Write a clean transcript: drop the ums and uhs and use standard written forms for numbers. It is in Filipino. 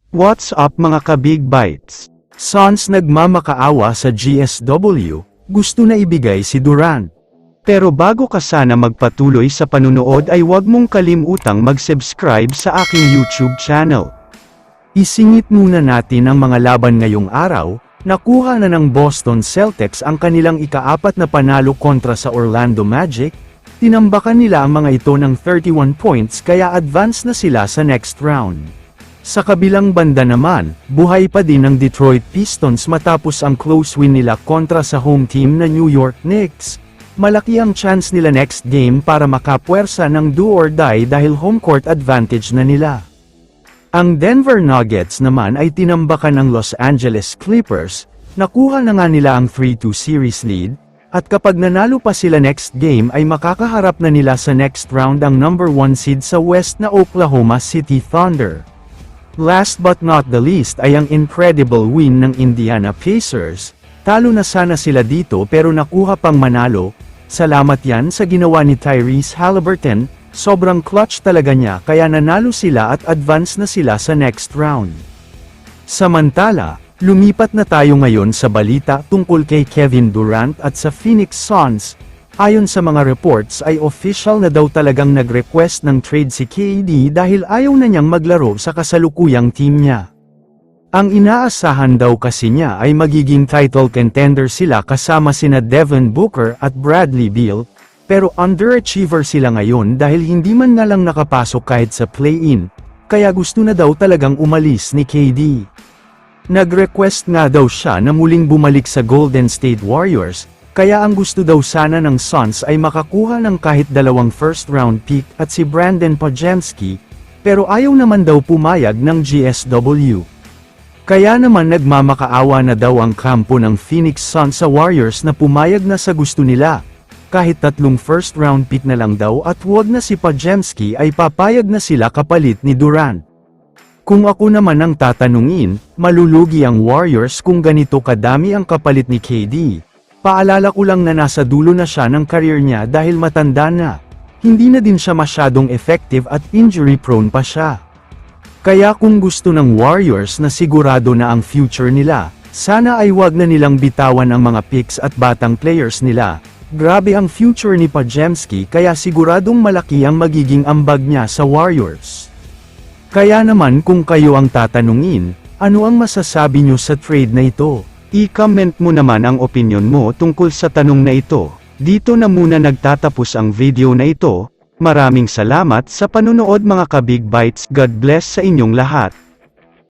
What's up mga ka-Big Bites? Suns nagmamakaawa sa GSW, gusto na ibigay si Durant. Pero bago ka sana magpatuloy sa panunood ay huwag mong kalimutang mag-subscribe sa aking YouTube channel. Isingit muna natin ang mga laban ngayong araw. Nakuha na ng Boston Celtics ang kanilang ika-4 na panalo kontra sa Orlando Magic. Tinambakan nila ang mga ito ng 31 points kaya advance na sila sa next round. Sa kabilang banda naman, buhay pa din ang Detroit Pistons matapos ang close win nila kontra sa home team na New York Knicks. Malaki ang chance nila next game para makapwersa ng do or die dahil home court advantage na nila. Ang Denver Nuggets naman ay tinambakan ng Los Angeles Clippers, nakuha na nga nila ang 3-2 series lead, at kapag nanalo pa sila next game ay makakaharap na nila sa next round ang number 1 seed sa West na Oklahoma City Thunder. Last but not the least ay ang incredible win ng Indiana Pacers. Talo na sana sila dito pero nakuha pang manalo. Salamat yan sa ginawa ni Tyrese Haliburton, sobrang clutch talaga niya kaya nanalo sila at advance na sila sa next round. Samantala, lumipat na tayo ngayon sa balita tungkol kay Kevin Durant at sa Phoenix Suns. Ayon sa mga reports ay official na daw talagang nag-request ng trade si KD dahil ayaw na niyang maglaro sa kasalukuyang team niya. Ang inaasahan daw kasi niya ay magiging title contender sila kasama sina Devin Booker at Bradley Beal, pero underachiever sila ngayon dahil hindi man nga lang nakapasok kahit sa play-in, kaya gusto na daw talagang umalis ni KD. Nag-request nga daw siya na muling bumalik sa Golden State Warriors, kaya ang gusto daw sana ng Suns ay makakuha ng kahit 2 first-round pick at si Brandon Podziemski, pero ayaw naman daw pumayag ng GSW. Kaya naman nagmamakaawa na daw ang kampo ng Phoenix Suns sa Warriors na pumayag na sa gusto nila. Kahit 3 first-round pick na lang daw at huwag na si Podziemski ay papayag na sila kapalit ni Durant. Kung ako naman ang tatanungin, malulugi ang Warriors kung ganito kadami ang kapalit ni KD. Paalala ko lang na nasa dulo na siya ng career niya dahil matanda na. Hindi na din siya masyadong effective at injury prone pa siya. Kaya kung gusto ng Warriors na sigurado na ang future nila, sana ay wag na nilang bitawan ang mga picks at batang players nila. Grabe ang future ni Podziemski kaya siguradong malaki ang magiging ambag niya sa Warriors. Kaya naman kung kayo ang tatanungin, ano ang masasabi niyo sa trade na ito? I-comment mo naman ang opinion mo tungkol sa tanong na ito. Dito na muna nagtatapos ang video na ito. Maraming salamat sa panunood mga ka-Big Bites. God bless sa inyong lahat.